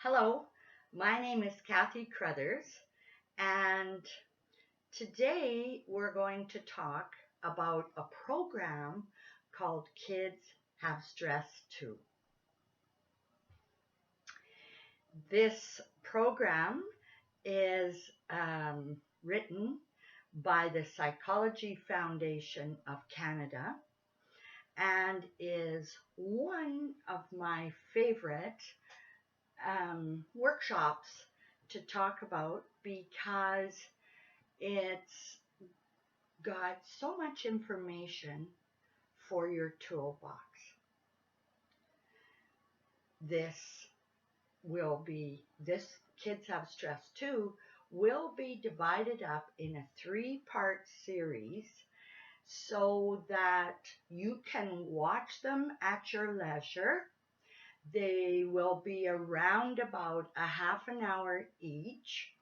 Hello, my name is Kathy Crothers, and today we're going to talk about a program called Kids Have Stress Too. This program is written by the Psychology Foundation of Canada and is one of my favorite workshops to talk about because it's got so much information for your toolbox. This Kids Have Stress Too will be divided up in a 3-part series so that you can watch them at your leisure. They will be around about a half an hour each.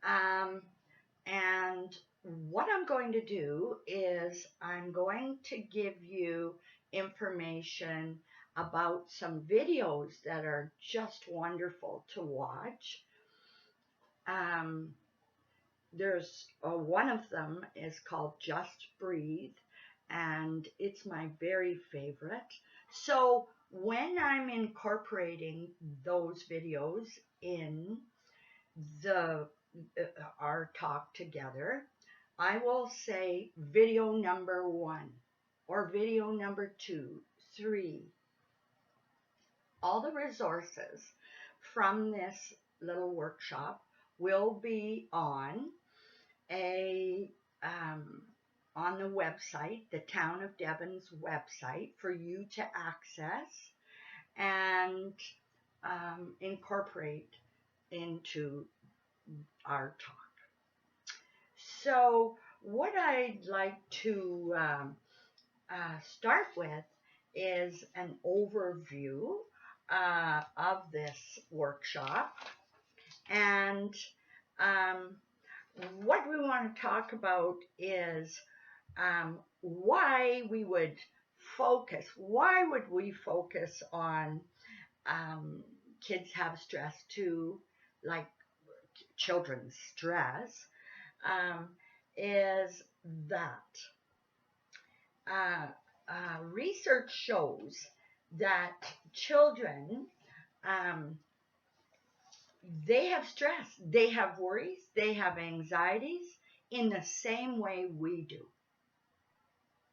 And what I'm going to do is I'm going to give you information about some videos that are just wonderful to watch. There's one of them is called Just Breathe, and it's my very favorite. So when I'm incorporating those videos in the our talk together, I will say video number 1 or video number 2, 3. All the resources from this little workshop will be on on the website, the Town of Devon's website, for you to access and incorporate into our talk. So what I'd like to start with is an overview of this workshop, and what we want to talk about is why we would focus on kids have stress too, like children's stress, is that research shows that children, they have stress, they have worries, they have anxieties in the same way we do.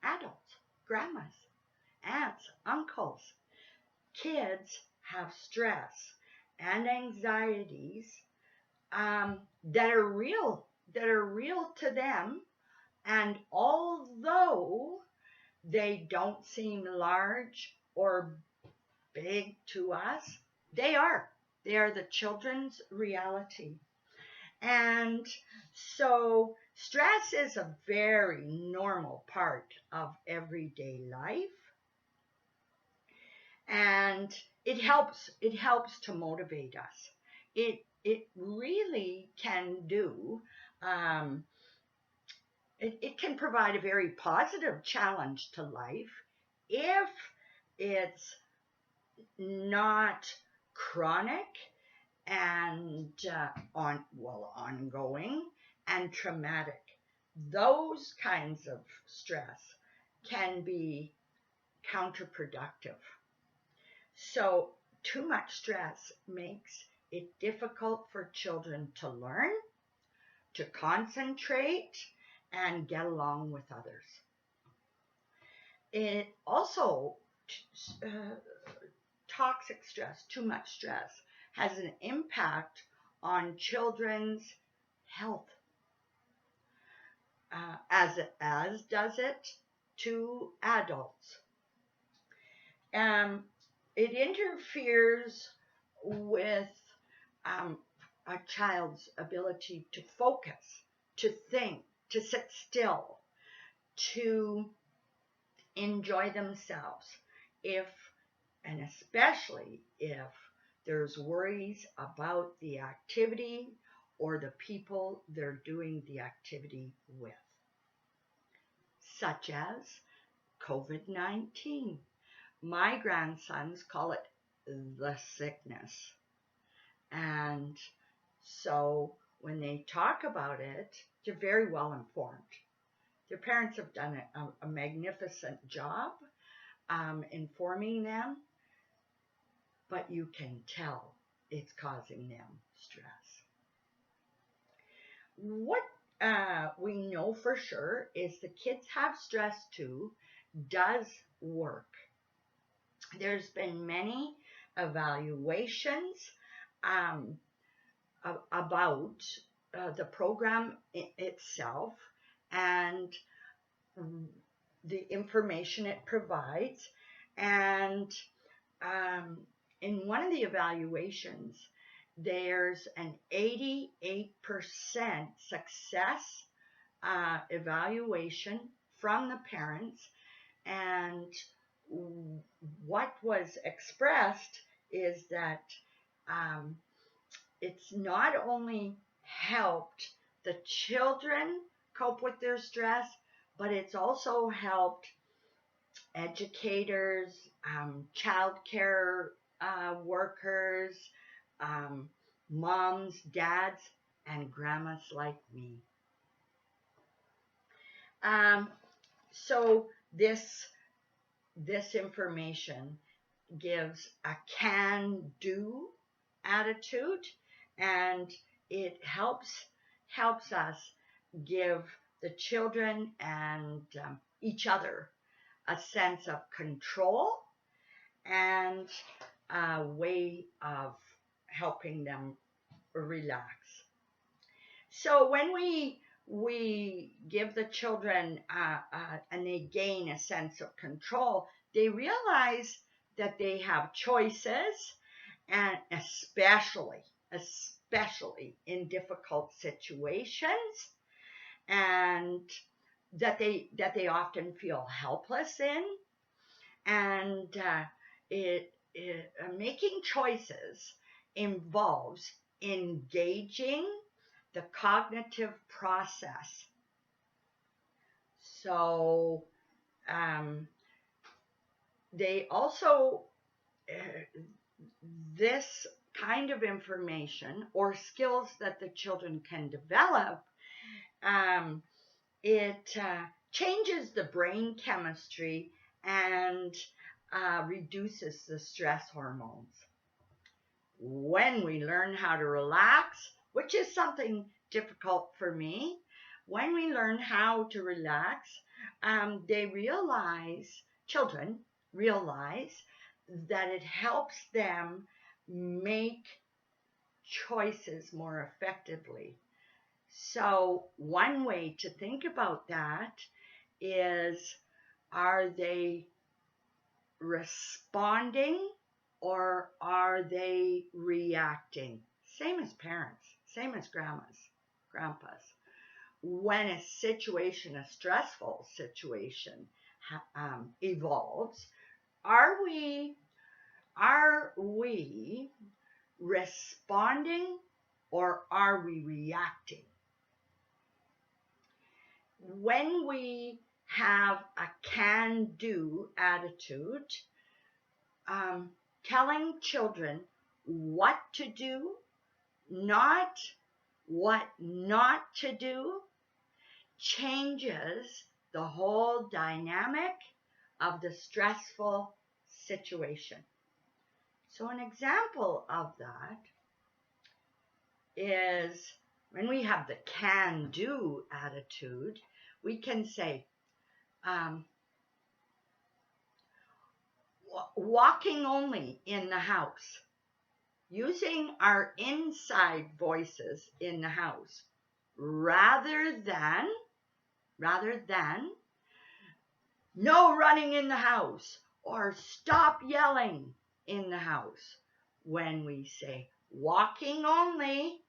Adults, grandmas, aunts, uncles, kids have stress and anxieties that are real to them, and although they don't seem large or big to us, they are the children's reality. And so stress is a very normal part of everyday life, and it helps to motivate us. It really can do. It can provide a very positive challenge to life if it's not chronic and ongoing and traumatic. Those kinds of stress can be counterproductive. So too much stress makes it difficult for children to learn, to concentrate, and get along with others. It also, toxic stress, too much stress, has an impact on children's health, as does it to adults. It interferes with a child's ability to focus, to think, to sit still, to enjoy themselves, and especially if there's worries about the activity or the people they're doing the activity with, such as COVID-19. My grandsons call it the sickness. And so when they talk about it, they're very well informed. Their parents have done a magnificent job informing them, but you can tell it's causing them stress. What we know for sure is the kids have stress too, does work. There's been many evaluations um, about the program itself and the information it provides. And in one of the evaluations, there's an 88% success evaluation from the parents. And what was expressed is that it's not only helped the children cope with their stress, but it's also helped educators, childcare workers, moms, dads, and grandmas like me. So this information gives a can-do attitude, and it helps us give the children and each other a sense of control and a way of helping them relax. So when we give the children and they gain a sense of control, they realize that they have choices, and especially in difficult situations, and that they often feel helpless in, and making choices involves engaging the cognitive process. So they also this kind of information or skills that the children can develop, it changes the brain chemistry and reduces the stress hormones. When we learn how to relax, which is something difficult for me, when we learn how to relax, children realize that it helps them make choices more effectively. So one way to think about that is, are they responding or are they reacting? Same as parents, same as grandpas. When a stressful situation evolves, are we responding or are we reacting? When we have a can-do attitude, telling children what to do, not what not to do, changes the whole dynamic of the stressful situation. So an example of that is when we have the can-do attitude, we can say, walking only in the house, using our inside voices in the house, rather than no running in the house or stop yelling in the house. When we say walking only,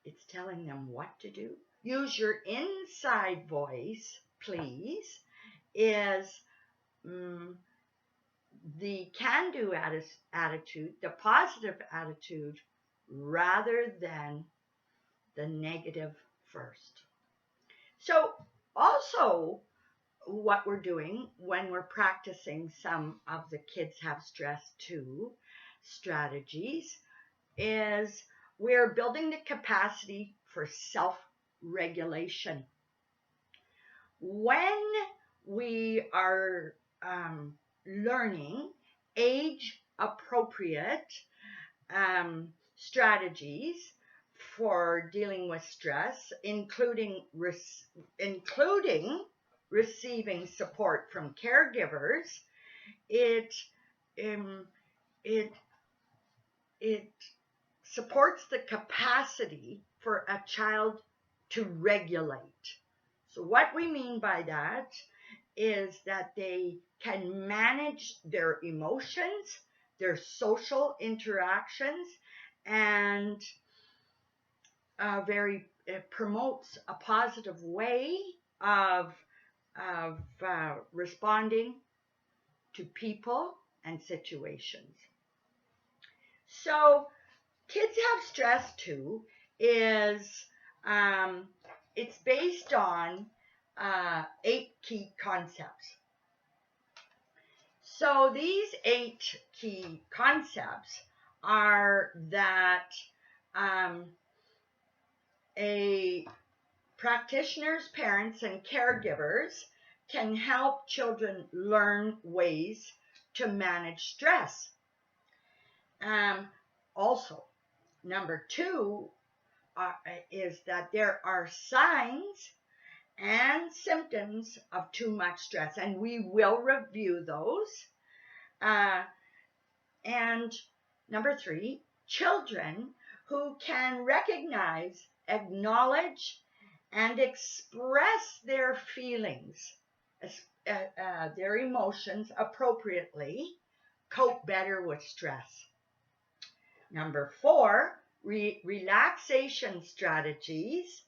it's telling them what to do. Use your inside voice, please, is the can-do attitude, the positive attitude, rather than the negative first. So also, what we're doing when we're practicing some of the Kids Have Stress Too strategies is we're building the capacity for self-regulation. When we are learning age-appropriate strategies for dealing with stress, including receiving support from caregivers, it um, it it supports the capacity for a child to regulate. So what we mean by that is that they can manage their emotions, their social interactions, and it promotes a positive way of responding to people and situations. So Kids Have Stress Too is it's based on 8 key concepts. So these 8 key concepts are that a practitioners, parents, and caregivers can help children learn ways to manage stress. Also, number 2 is that there are signs and symptoms of too much stress, and we will review those. And number 3, children who can recognize, acknowledge, and express their feelings, their emotions appropriately, cope better with stress. Number 4, relaxation strategies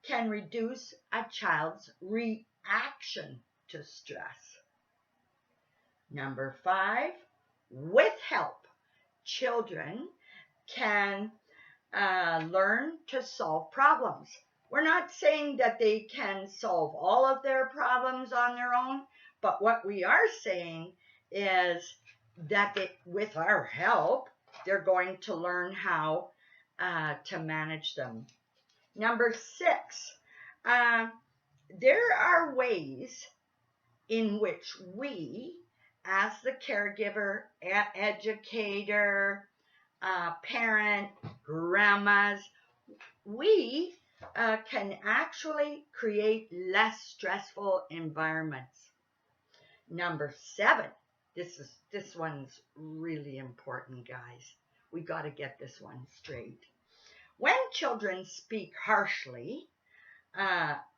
can reduce a child's reaction to stress. Number 5, with help, children can learn to solve problems. We're not saying that they can solve all of their problems on their own, but what we are saying is that with our help, they're going to learn how to manage them. Number 6, there are ways in which we, as the caregiver, educator, parent, grandmas, we can actually create less stressful environments. Number 7, this one's really important, guys. We got to get this one straight. When children speak harshly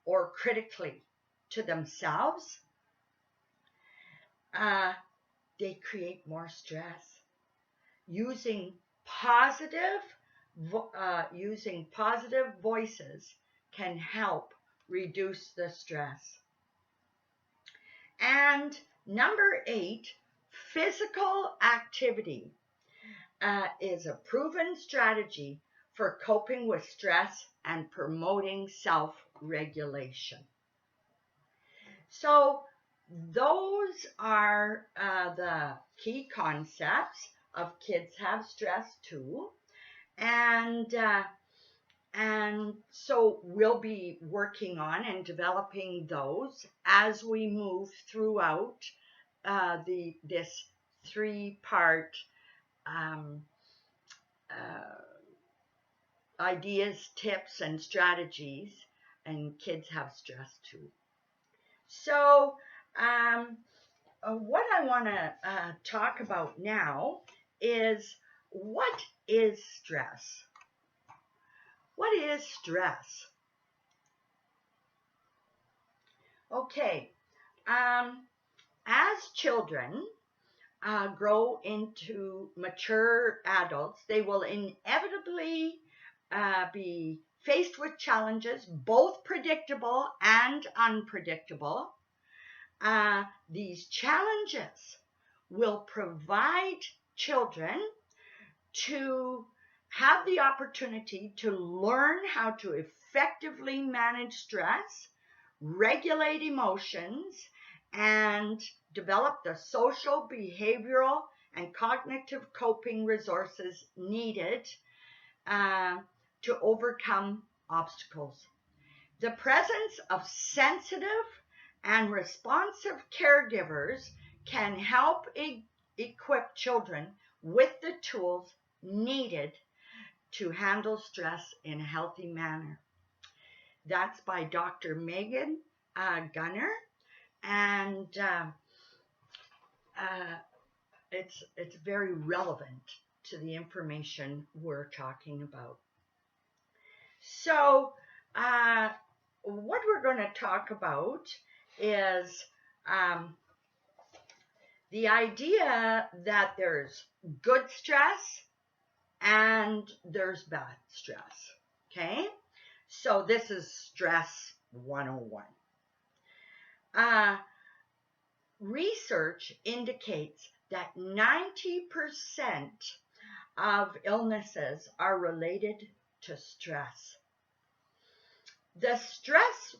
or critically to themselves, they create more stress. Using positive voices can help reduce the stress. And number 8, physical activity is a proven strategy for coping with stress and promoting self-regulation. So those are the key concepts of Kids Have Stress Too. And so we'll be working on and developing those as we move throughout this 3-part ideas, tips, and strategies, and Kids Have Stress Too. So what I want to talk about now is, what is stress? What is stress? Okay, as children grow into mature adults, they will inevitably be faced with challenges, both predictable and unpredictable. These challenges will provide children to have the opportunity to learn how to effectively manage stress, regulate emotions, and develop the social, behavioral, and cognitive coping resources needed to overcome obstacles. The presence of sensitive and responsive caregivers can help equip children with the tools needed to handle stress in a healthy manner. That's by Dr. Megan Gunner, and it's very relevant to the information we're talking about. So, what we're going to talk about is the idea that there's good stress and there's bad stress. Okay? So, this is Stress 101. Research indicates that 90% of illnesses are related to stress. The stress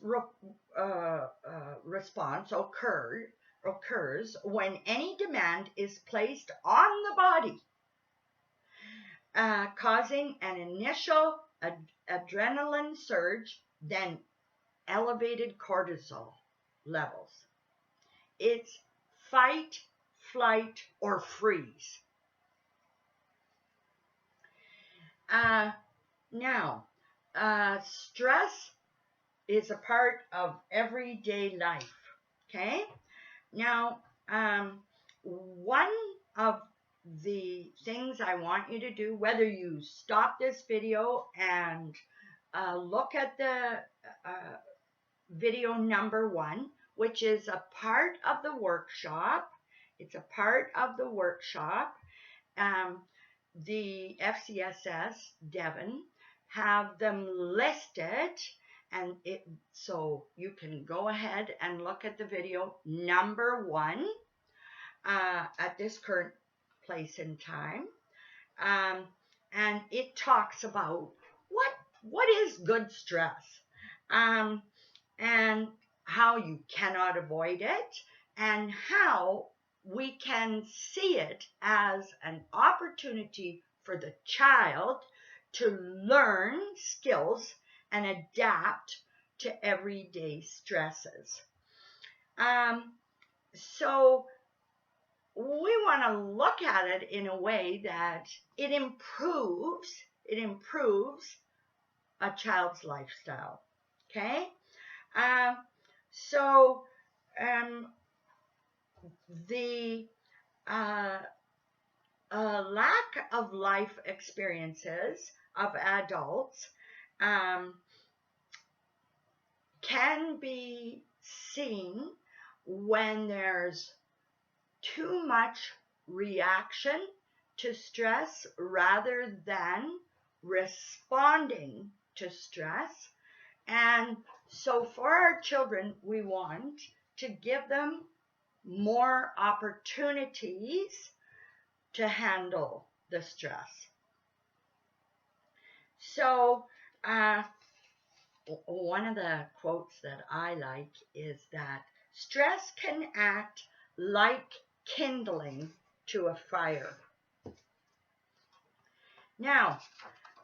response occurs when any demand is placed on the body, causing an initial adrenaline surge, then elevated cortisol levels. It's fight, flight, or freeze. Now, stress is a part of everyday life, okay? Now, one of the things I want you to do, whether you stop this video and look at the video number 1, which is a part of the workshop. It's a part of the workshop. The FCSS Devon have them listed, and so you can go ahead and look at the video number 1 at this current place in time, and it talks about what is good stress, and how you cannot avoid it, and how we can see it as an opportunity for the child to learn skills and adapt to everyday stresses. So we want to look at it in a way that it improves a child's lifestyle. Okay? So the lack of life experiences of adults can be seen when there's too much reaction to stress rather than responding to stress. And so for our children, we want to give them more opportunities to handle the stress. So one of the quotes that I like is that stress can act like kindling to a fire. Now,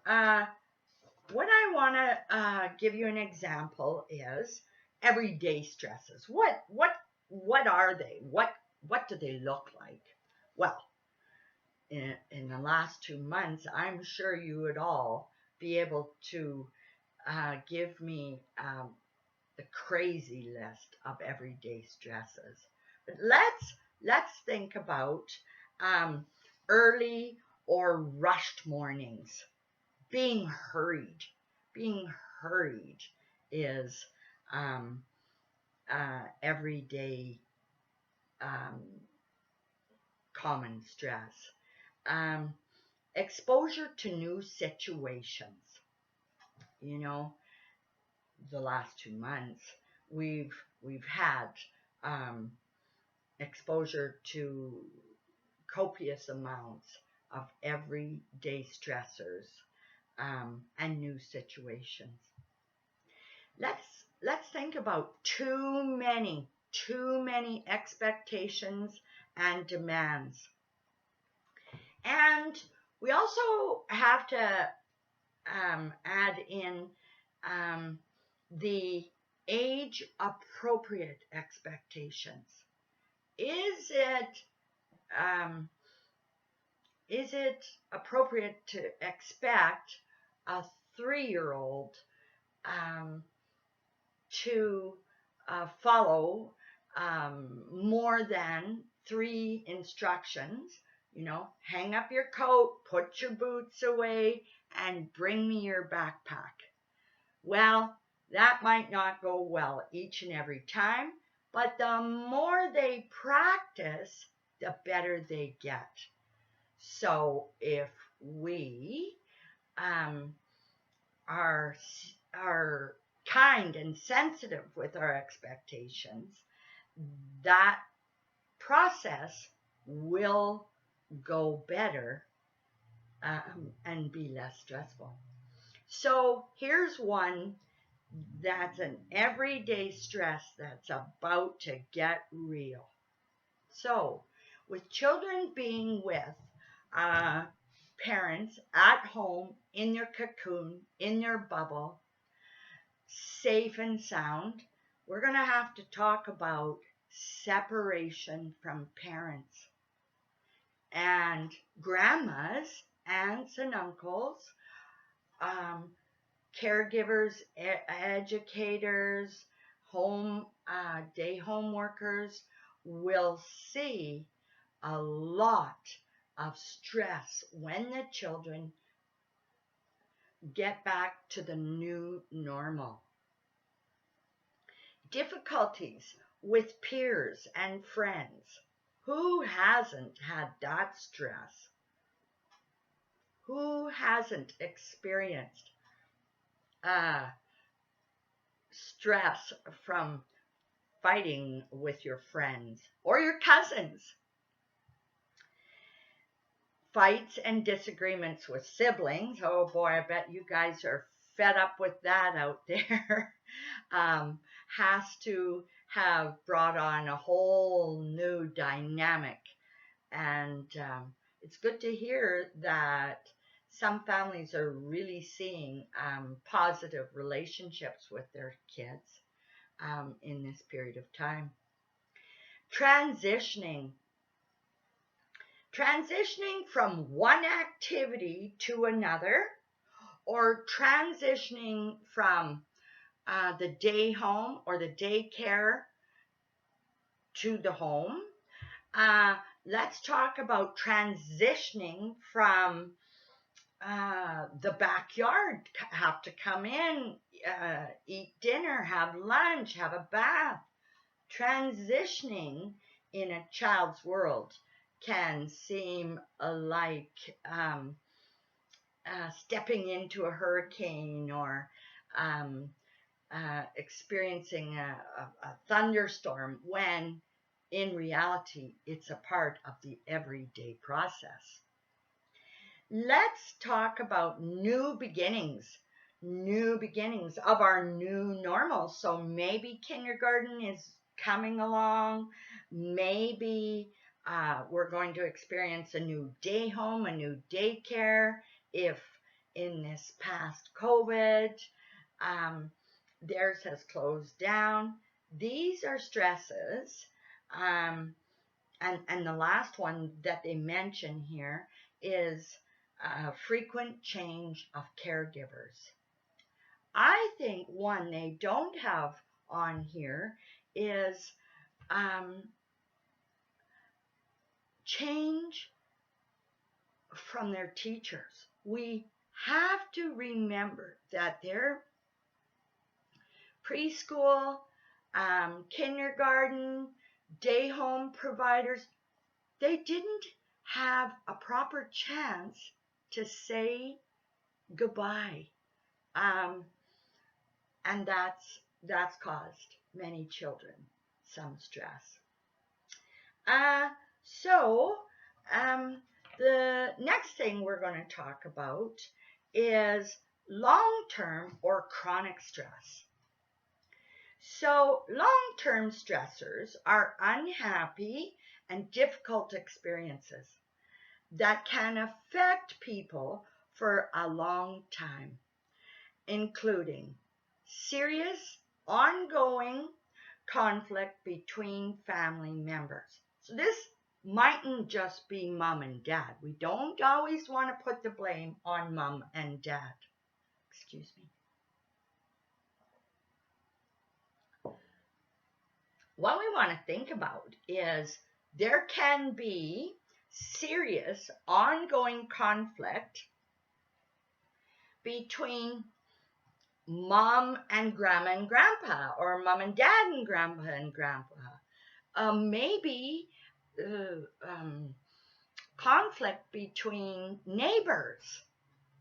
what I want to give you an example is everyday stresses. What are they? What do they look like? Well, in the last 2 months, I'm sure you would all be able to give me the crazy list of everyday stresses. But let's think about early or rushed mornings. Being hurried is everyday common stress. Exposure to new situations. You know, the last 2 months we've had exposure to copious amounts of everyday stressors and new situations. Let's think about too many too many expectations and demands. And we also have to add in the age appropriate expectations. Is it um, is it appropriate to expect a 3-year-old to follow more than 3 instructions? Hang up your coat, put your boots away, and bring me your backpack. Well, that might not go well each and every time, but the more they practice, the better they get. So if we are kind and sensitive with our expectations, that process will go better and be less stressful. So here's one that's an everyday stress that's about to get real. So with children being with parents at home in their cocoon, in their bubble, safe and sound, we're going to have to talk about separation from parents. And grandmas, aunts and uncles, caregivers, educators, day home workers will see a lot of stress when the children get back to the new normal. Difficulties with peers and friends. Who hasn't had that stress? Who hasn't experienced stress from fighting with your friends or your cousins? Fights and disagreements with siblings. Oh boy, I bet you guys are fed up with that out there. Has to have brought on a whole new dynamic. And it's good to hear that some families are really seeing positive relationships with their kids in this period of time. Transitioning from one activity to another, or transitioning from the day home or the daycare to the home. Let's talk about transitioning from the backyard, have to come in, eat dinner, have lunch, have a bath. Transitioning in a child's world can seem like stepping into a hurricane or experiencing a thunderstorm, when in reality it's a part of the everyday process. Let's talk about new beginnings of our new normal. So maybe kindergarten is coming along. Maybe we're going to experience a new day home, a new daycare. If in this past COVID, theirs has closed down. These are stresses. And the last one that they mention here is frequent change of caregivers. I think one they don't have on here is change from their teachers. We have to remember that their preschool, kindergarten, day home providers, they didn't have a proper chance to say goodbye. And that's caused many children some stress. So the next thing we're going to talk about is long-term or chronic stress. So long-term stressors are unhappy and difficult experiences that can affect people for a long time, including serious, ongoing conflict between family members. So this mightn't just be mom and dad. We don't always want to put the blame on mom and dad. Excuse me. What we want to think about is there can be serious ongoing conflict between mom and grandpa, or mom and dad and grandpa. Maybe conflict between neighbors.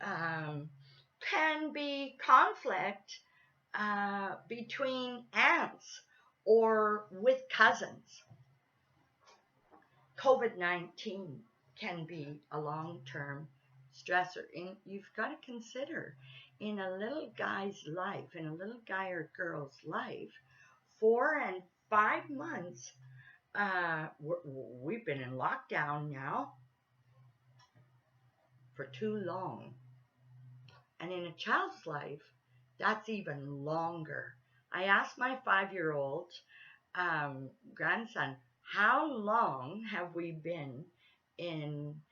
Can be conflict between aunts or with cousins. COVID-19 can be a long-term stressor. And you've got to consider, in a little guy's life, in a little guy or girl's life, 4 and 5 months, we've been in lockdown now for too long. And in a child's life, that's even longer. I asked my 5-year-old grandson, how long have we been in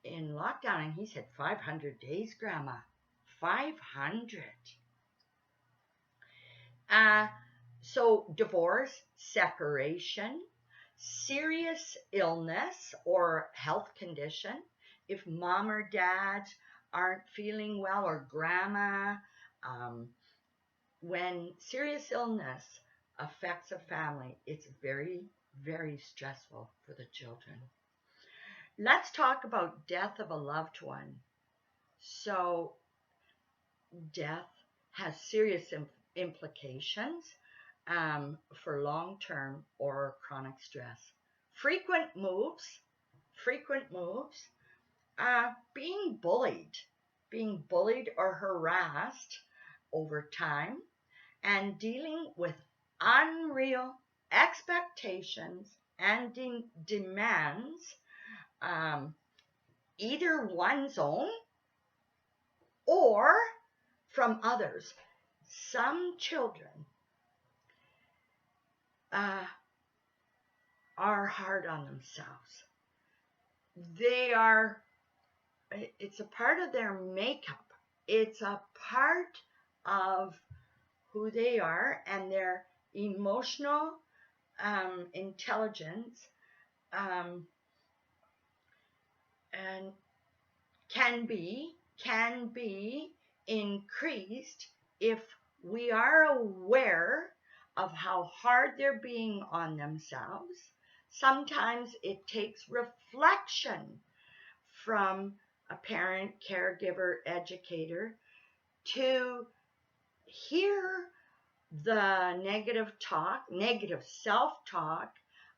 lockdown? And he said, 500 days, Grandma. 500. So divorce, separation, serious illness or health condition. If mom or dad aren't feeling well, or grandma, when serious illness affects a family, it's very, very stressful for the children. Let's talk about death of a loved one. So death has serious implications for long-term or chronic stress. Frequent moves, being bullied or harassed over time, and dealing with unreal expectations and demands, either one's own or from others. Some children are hard on themselves. It's a part of their makeup. It's a part of who they are, and their emotional intelligence and can be increased if we are aware of how hard they're being on themselves. Sometimes it takes reflection from a parent, caregiver, educator to hear the negative self-talk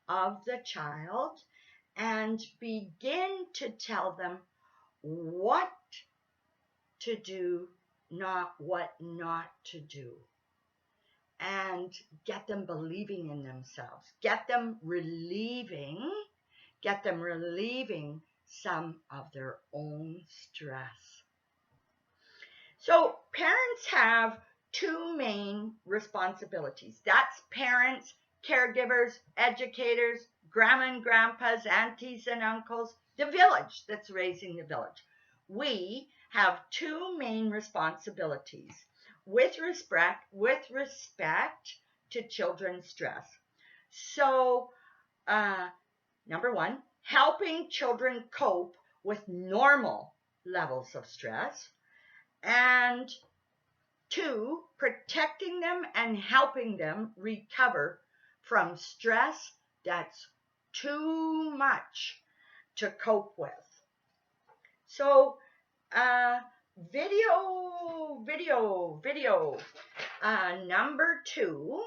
of the child and begin to tell them what to do, not what not to do, and get them believing in themselves, get them relieving some of their own stress. So parents have 2 main responsibilities. That's parents, caregivers, educators, grandma and grandpas, aunties and uncles, the village that's raising the village. We have 2 main responsibilities with respect to children's stress. So, number 1, helping children cope with normal levels of stress. And 2, protecting them and helping them recover from stress that's too much to cope with. So, video. Number 2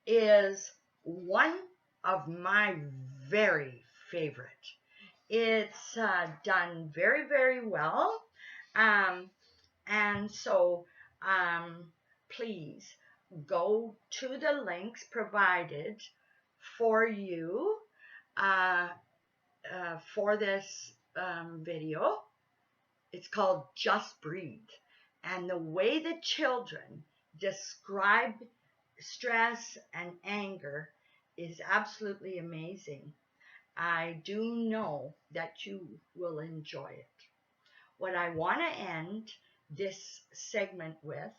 is one of my very favorite. It's done very, very well. And so please go to the links provided for you for this video. It's called Just Breathe. And the way the children describe stress and anger is absolutely amazing. I do know that you will enjoy it. What I want to end this segment with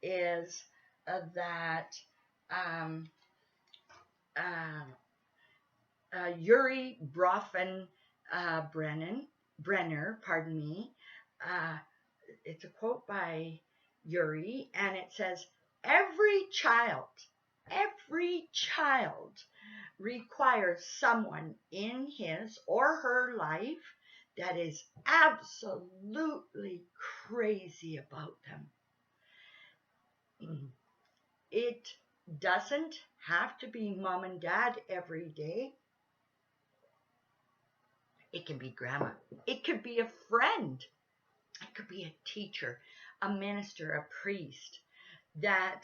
is that Yuri Brenner, it's a quote by Yuri, and it says, every child requires someone in his or her life that is absolutely crazy about them. It doesn't have to be mom and dad every day. It can be grandma. It could be a friend. It could be a teacher, a minister, a priest that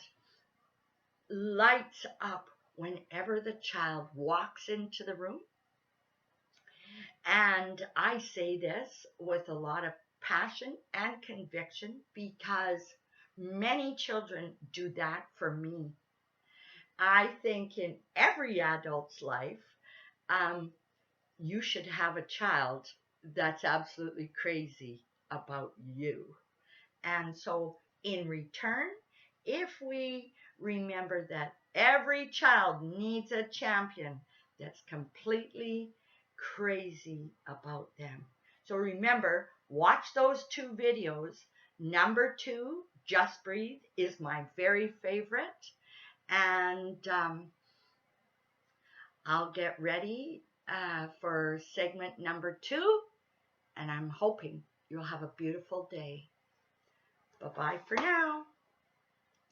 lights up whenever the child walks into the room. And I say this with a lot of passion and conviction because many children do that for me. I think in every adult's life, you should have a child that's absolutely crazy about you. And so in return, if we remember that every child needs a champion that's completely crazy about them. So remember, watch those 2 videos. Number 2, Just Breathe, is my very favorite. And I'll get ready for segment number 2. And I'm hoping you'll have a beautiful day. Bye-bye for now.